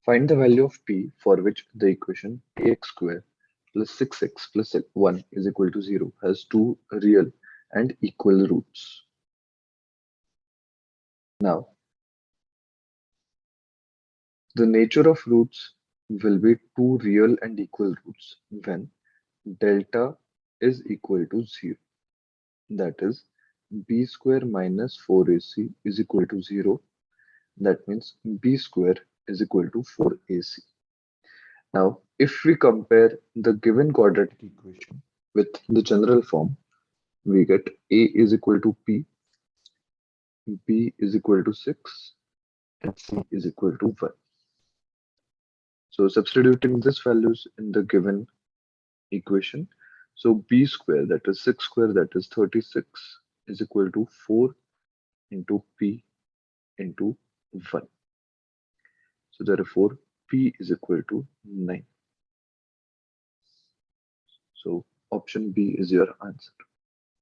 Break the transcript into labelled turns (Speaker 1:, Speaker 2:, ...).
Speaker 1: Find the value of p for which the equation ax square plus 6x plus 1 is equal to 0 has two real and equal roots. Now, the nature of roots will be two real and equal roots when delta is equal to 0. That is, b square minus 4ac is equal to 0. That means b square is equal to 4ac. Now, if we compare the given quadratic equation with the general form, we get a is equal to p, b is equal to 6, and c is equal to 1. So substituting these values in the given equation, so b square, that is 6 square, that is 36, is equal to 4 into p into 1. So therefore p is equal to 9. So option B is your answer.